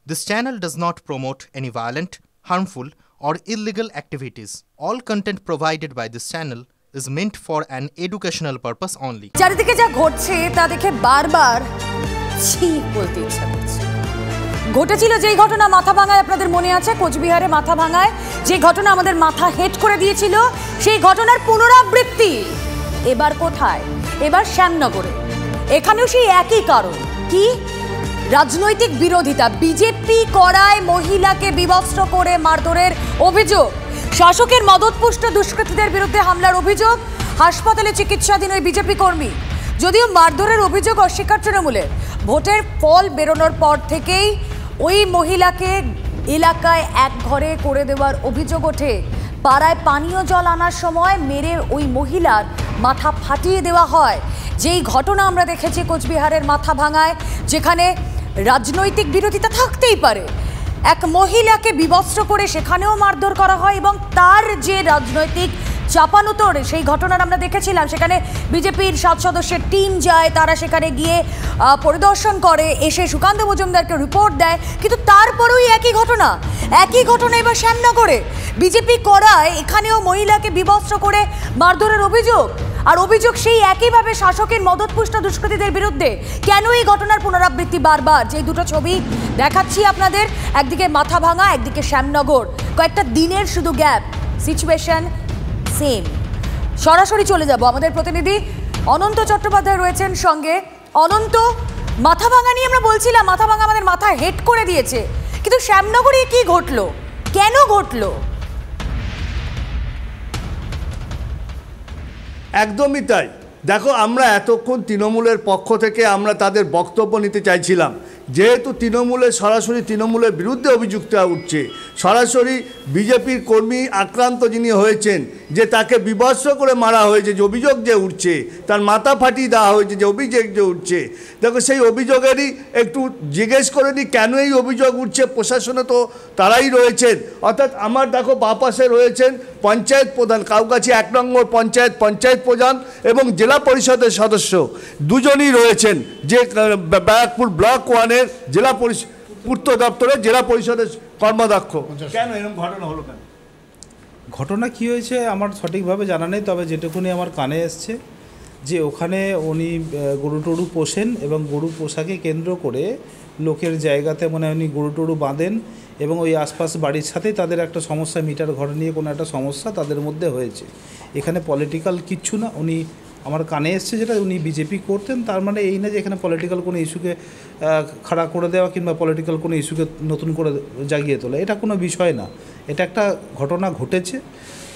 This channel does not promote any violent, harmful, or illegal activities. All content provided by this channel is meant for an educational purpose only. চারিদিকে যা ঘটছে তা দেখে বারবার ছি বলতে ইচ্ছা করছে। ঘটেছিল যেই ঘটনা মাথাভাঙায়, আপনাদের মনে আছে কোচবিহারে মাথাভাঙায় যে ঘটনা আমাদের মাথা হেট করে দিয়েছিল, সেই ঘটনার পুনরাবৃত্তি এবার কোথায়? এবার শ্যামনগরে। এখানেও সেই একই কারণ, কি রাজনৈতিক বিরোধিতা। বিজেপি করায় মহিলাকে বিবস্ত্র করে মারধরের অভিযোগ, শাসকের মদতপুষ্ট দুষ্কৃতীদের বিরুদ্ধে হামলার অভিযোগ, হাসপাতালে চিকিৎসাধীন ওই বিজেপি কর্মী। যদিও মারধরের অভিযোগ অস্বীকার তৃণমূলের, ভোটের ফল বেরোনোর পর থেকেই ওই মহিলাকে এলাকায় এক ঘরে করে দেওয়ার অভিযোগ ওঠে। পাড়ায় পানীয় জল আনার সময় মেরে ওই মহিলার মাথা ফাটিয়ে দেওয়া হয়। যেই ঘটনা আমরা দেখেছি কোচবিহারের মাথাভাঙায়, যেখানে রাজনৈতিক বিরোধিতা থাকতেই পারে, এক মহিলাকে বিবস্ত্র করে সেখানেও মারধর করা হয় এবং তার যে রাজনৈতিক চাপানোতর, সেই ঘটনার আমরা দেখেছিলাম। সেখানে বিজেপির 7 সদস্যের টিম যায়, তারা সেখানে গিয়ে পরিদর্শন করে, এসে সুকান্ত মজুমদারকে রিপোর্ট দেয়। কিন্তু তারপরেও একই ঘটনা এবার শ্যামনগরে। বিজেপি করায় এখানেও মহিলাকে বিবস্ত্র করে মারধরের অভিযোগ, আর অভিযোগ সেই একইভাবে শাসকের মদতপুষ্ট দুষ্কৃতীদের বিরুদ্ধে। কেন এই ঘটনার পুনরাবৃত্তি বারবার? যে দুটো ছবি দেখাচ্ছি আপনাদের, একদিকে মাথাভাঙা, একদিকে শ্যামনগর, কয়েকটা দিনের শুধু গ্যাপ, সিচুয়েশন সেম। সরাসরি চলে যাব, আমাদের প্রতিনিধি অনন্ত চট্টোপাধ্যায় রয়েছেন সঙ্গে। অনন্ত, মাথাভাঙা নিয়ে আমরা বলছিলাম, মাথাভাঙা আমাদের মাথা হেট করে দিয়েছে, কিন্তু শ্যামনগরে কি ঘটলো, কেন ঘটলো? একদমই তাই। দেখো, আমরা এতক্ষণ তৃণমূলের পক্ষ থেকে আমরা তাদের বক্তব্য নিতে চাইছিলাম, যেহেতু সরাসরি তৃণমূলের বিরুদ্ধে অভিযুক্ত উঠছে, সরাসরি বিজেপির কর্মী আক্রান্ত যিনি হয়েছেন, যে তাকে বিবস্ত্র করে মারা হয়েছে, যে অভিযোগ যে উঠছে, তার মাথা ফাটিয়ে দেওয়া হয়েছে, যে অভিযোগ যে উঠছে, দেখো সেই অভিযোগেরই একটু জিজ্ঞেস করে নিই কেন এই অভিযোগ উঠছে। প্রশাসনে তো তারাই রয়েছেন, অর্থাৎ আমার দেখো বাঁ পাশে রয়েছেন পঞ্চায়েত প্রধান, কাউগাছি 1 নম্বর পঞ্চায়েত প্রধান এবং জেলা পরিষদের সদস্য, দুজনই রয়েছেন, যে ব্যারাকপুর ব্লক 1-এর জেলা পূর্ত দপ্তরের জেলা পরিষদের কর্মাধ্যক্ষ। কেন এরকম ঘটনা হলো? কেন ঘটনা কী হয়েছে আমার সঠিকভাবে জানা নেই, তবে যেটুকুনি আমার কানে এসছে যে ওখানে উনি গরু টরু পোষেন এবং গরু পোষাকে কেন্দ্র করে লোকের জায়গাতে উনি গরু টরু বাঁধেন এবং ওই আশপাশ বাড়ির সাথেই তাদের একটা সমস্যা, মিটার ঘর নিয়ে কোনো একটা সমস্যা তাদের মধ্যে হয়েছে। এখানে পলিটিক্যাল কিচ্ছু না, উনি আমার কানে এসছে যেটা উনি বিজেপি করতেন, তার মানে এই না যে এখানে পলিটিক্যাল কোনো ইস্যুকে খাড়া করে দেওয়া কিংবা পলিটিক্যাল কোনো ইস্যুকে নতুন করে জাগিয়ে তোলা, এটা কোনো বিষয় না। এটা একটা ঘটনা ঘটেছে,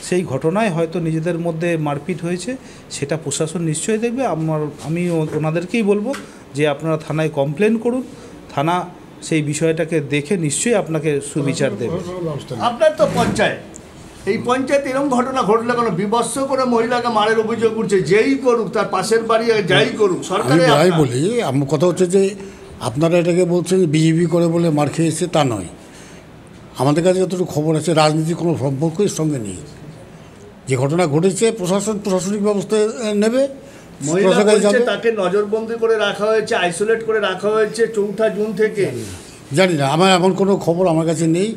সেই ঘটনায় হয়তো নিজেদের মধ্যে মারপিট হয়েছে, সেটা প্রশাসন নিশ্চয়ই দেখবে। আমি ওনাদেরকেই বলবো যে আপনারা থানায় কমপ্লেন করুন, থানা সেই বিষয়টাকে দেখে নিশ্চয়ই আপনাকে সুবিচার দেবে। আপনার তো পঞ্চায়েত, এই পঞ্চায়েত এরকম ঘটনা ঘটলে কোনো বিবস্ত্র করে মহিলাকে মারের অভিযোগ উঠছে, যেই করুক, তার পাশের বাড়ি যাই করুক, সরকারি। আমি বলি, আমার কথা হচ্ছে যে আপনারা এটাকে বলছেন বিজেপি করে বলে মার খেয়েছে, তা নয়। আমাদের কাছে যতটুকু খবর আছে রাজনীতির কোনো সম্পর্কই সঙ্গে নেই। যে ঘটনা ঘটেছে প্রশাসনিক ব্যবস্থা নেবে। তাকে নজরবন্দি করে রাখা হয়েছে, আইসোলেট করে রাখা হয়েছে 4 জুন থেকে। জানি না, আমার এমন কোনো খবর আমার কাছে নেই।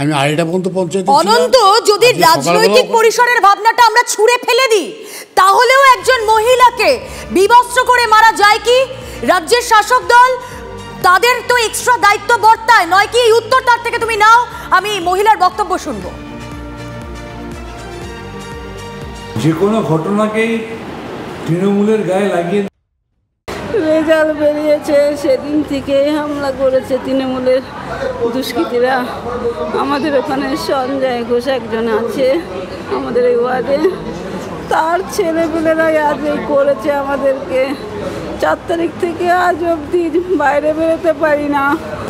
আমি আড়াইটা পর্যন্ত পঞ্চায়েত। অনন্ত, যদি রাজনৈতিক পরিসরের ভাবনাটা আমরা ছুঁড়ে ফেলে দিই, তাহলেও একজন মহিলাকে বিবস্ত্র করে মারা যায় কি? রাজ্যের শাসক দল তাদের তো এক্সট্রা দায়িত্ব বর্তায়, নয় কি? এই উত্তর তার থেকে তুমি নাও, আমি মহিলার বক্তব্য শুনবো। যে কোনো ঘটনাকেই তৃণমূলের গায়ে লাগিয়ে রেজাল্ট বেরিয়েছে, সেদিন থেকে হামলা করেছে তৃণমূলের দুষ্কৃতীরা। আমাদের ওখানে সঞ্জয় ঘোষ একজন আছে আমাদের এই ওয়ার্ডে, তার ছেলেপেলেরাই আজ করেছে আমাদেরকে। 4 তারিখ থেকে আজ অবধি বাইরে বেরোতে পারি না।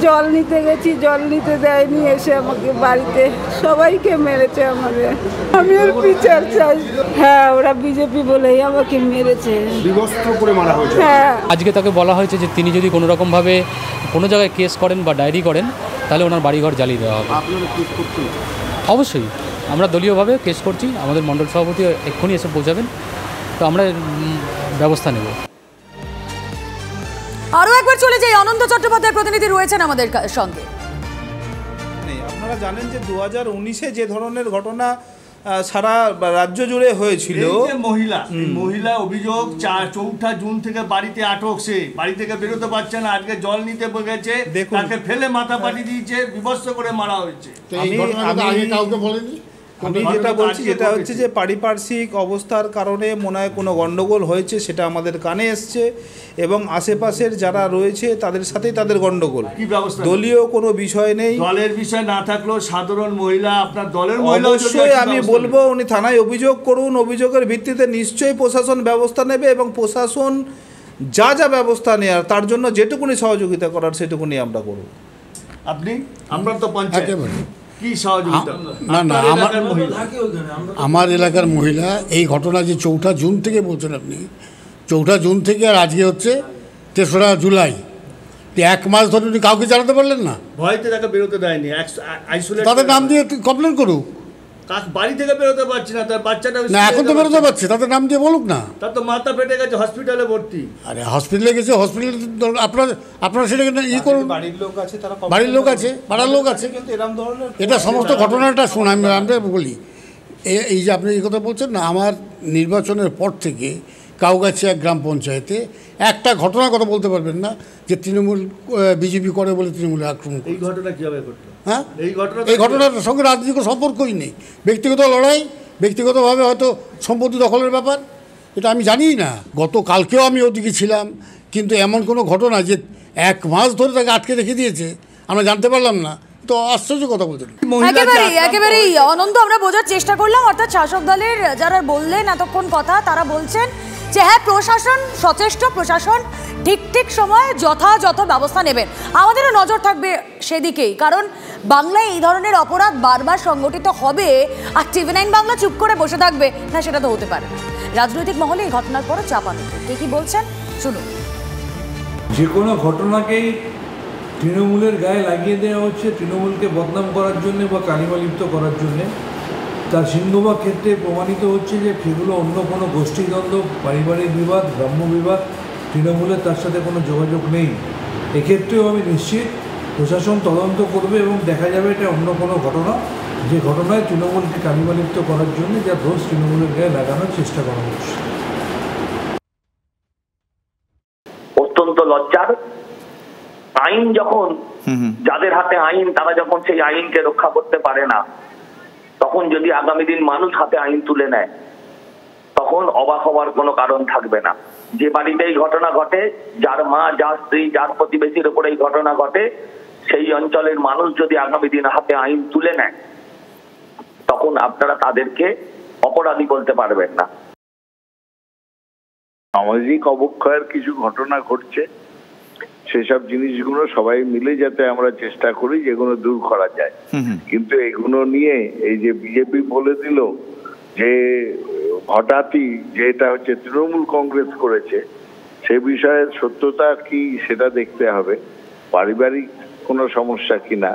জল নিতে গেছি, জল নিতে দেয়নি, এসে আমাকে বাড়িতে সবাইকে মেরেছে আমাদের। আমি এর বিচার চাই। হ্যাঁ, ওরা বিজেপি বলেই আমাকে মেরেছে, বিবস্ত্র করে মারা হয়েছে। হ্যাঁ, আজকে তাকে বলা হয়েছে যে তিনি যদি কোনো রকমভাবে কোনো জায়গায় কেস করেন বা ডায়েরি করেন, তাহলে ওনার বাড়িঘর জ্বালিয়ে দেওয়া হবে। আপনারা কেস করছেন? অবশ্যই আমরা দলীয়ভাবে কেস করছি, আমাদের মণ্ডল সভাপতি এক্ষুনি এসে পৌঁছাবেন, তো আমরা ব্যবস্থা নেব। আরও একবার চলে যাই, অনন্ত চট্টোপাধ্যায় প্রতিনিধি রয়েছেন আমাদের সঙ্গে। নেই। আপনারা জানেন যে 2019-এ যে ধরনের ঘটনা সারা রাজ্য জুড়ে হয়েছিল, মহিলা অভিযোগ 4 জুন থেকে বাড়িতে আটক, সে বাড়ি থেকে বেরোতে পারছে না, আজকে জল নিতে গেছে, তাকে ফেলে মাথা পাটি দিয়েছে, বিভৎস করে মারা হয়েছে। আমি যেটা বলছি যেটা হচ্ছে যে পারিপার্শ্বিক অবস্থার কারণে মনে হয় কোনো গণ্ডগোল হয়েছে, সেটা আমাদের কানে এসছে এবং আশেপাশের যারা রয়েছে তাদের সাথেই তাদের গণ্ডগোল। কি ব্যবস্থা? দলীয় কোনো বিষয় নেই, দলের বিষয় না থাকলেও সাধারণ মহিলা, আপনার দলের মহিলা, অবশ্যই আমি বলবো উনি থানায় অভিযোগ করুন, অভিযোগের ভিত্তিতে নিশ্চয়ই প্রশাসন ব্যবস্থা নেবে এবং প্রশাসন যা যা ব্যবস্থা নেওয়ার তার জন্য যেটুকুনি সহযোগিতা করার সেটুকুনি আমরা করব। আপনি আপনার তো পঞ্চায়েত কি সহযোগিতা? না আমার এলাকার মহিলা এই ঘটনা যে 4 জুন থেকে বলছেন আপনি, 4 জুন থেকে আর আজকে হচ্ছে 3রা জুলাই, 1 মাস ধরে উনি কাউকে জানাতে পারলেন না? ভয়তে তাকে বেরোতে দেয়নি, তাদের নাম দিয়ে কমপ্লেন করুক। বাড়ি থেকে বেরোতে পারছি না, তার বাচ্চাটা না এখন তো বেরোতে পারছে, তাদের নাম দিয়ে বলুক না। তার তো মাথা ফেটে গেছে, হসপিটালে ভর্তি। আরে হসপিটালে গেছে, হসপিটালে আপনারা সেটাকে ই করুন। বাড়ির লোক আছে, তারা বাড়ির লোক আছে, পাড়ার লোক আছে, কিন্তু এরকম ধরনের এটা সমস্ত ঘটনাটা শুন। আমরা বলি এই যে আপনি এই কথা বলছেন না, আমার নির্বাচনের পর থেকে কাউগাছিয়া গ্রাম পঞ্চায়েতে একটা ঘটনার কথা বলতে পারবেন না যে তৃণমূল বিজেপি করে বলে তৃণমূলে আক্রমণ। এই ঘটনা কীভাবে ঘটলো? হ্যাঁ, এই ঘটনার সঙ্গে রাজনীতির কোনো সম্পর্কই নেই, ব্যক্তিগত লড়াই, ব্যক্তিগতভাবে হয়তো সম্পত্তি দখলের ব্যাপার, এটা আমি জানিই না। গতকালকেও আমি ওদিকে ছিলাম, কিন্তু এমন কোনো ঘটনা যে 1 মাস ধরে তাকে আটকে রেখে দিয়েছে আমরা জানতে পারলাম না, তো আশ্চর্য কথা বলছেন। একেবারেই অনন্ত আমরা বোঝার চেষ্টা করলাম, অর্থাৎ শাসক দলের যারা বললেন এতক্ষণ কথা তারা বলছেন যে হ্যাঁ প্রশাসন সচেষ্ট, প্রশাসন ঠিক সময় যথাযথ ব্যবস্থা নেবেন, আমাদেরও নজর থাকবে সেদিকেই, কারণ বাংলায় এই ধরনের অপরাধ বারবার সংগঠিত হবে আর TV9 বাংলা চুপ করে বসে থাকবে না, সেটা তো হতে পারে না। রাজনৈতিক মহলে এই ঘটনার পরও চাপানো, কে কি বলছেন শুনুন। যে কোনো ঘটনাকেই তৃণমূলের গায়ে লাগিয়ে দেওয়া হচ্ছে তৃণমূলকে বদনাম করার জন্যে বা কালিমালিপ্ত করার জন্যে। তার সিংহভাগ ক্ষেত্রে প্রমাণিত হচ্ছে যে সেগুলো অন্য কোনো গোষ্ঠীদ্বন্দ্ব, পারিবারিক বিবাদ, ব্রাহ্ম বিবাদ, তৃণমূলের তার সাথে কোনো যোগাযোগ নেই। এক্ষেত্রেও আমি নিশ্চিত প্রশাসন তদন্ত করবে এবং দেখা যাবে এটা অন্য কোনো ঘটনা, যে ঘটনায় তৃণমূলকে কালিমালিপ্ত করার জন্য যা দোষ তৃণমূলের গায়ে লাগানোর চেষ্টা করা হচ্ছে। অত্যন্ত লজ্জার। আইন যখন, যাদের হাতে আইন তারা যখন সেই আইনকে রক্ষা করতে পারে না, তখন যদি আগামী দিন মানুষ হাতে আইন তুলে নেয় তখন অবাক হওয়ার কোনো কারণ থাকবে না। যে বাড়িতে এই ঘটনা ঘটে, যার মা, যার স্ত্রী, যার প্রতিবেশীর উপর এই ঘটনা ঘটে, সেই অঞ্চলের মানুষ যদি আগামী দিন হাতে আইন তুলে নেয় তখন আপনারা তাদেরকে অপরাধী বলতে পারবেন না। সামাজিক অবক্ষয়ের কিছু ঘটনা ঘটছে, সেসব জিনিসগুলো সবাই মিলে যাতে আমরা চেষ্টা করি যেগুলো দূর করা যায়। কিন্তু এগুলো নিয়ে এই যে বিজেপি বলে দিল যে হঠাৎই যে এটা হচ্ছে তৃণমূল কংগ্রেস করেছে, সে বিষয়ের সত্যতা কি সেটা দেখতে হবে, পারিবারিক কোনো সমস্যা কিনা।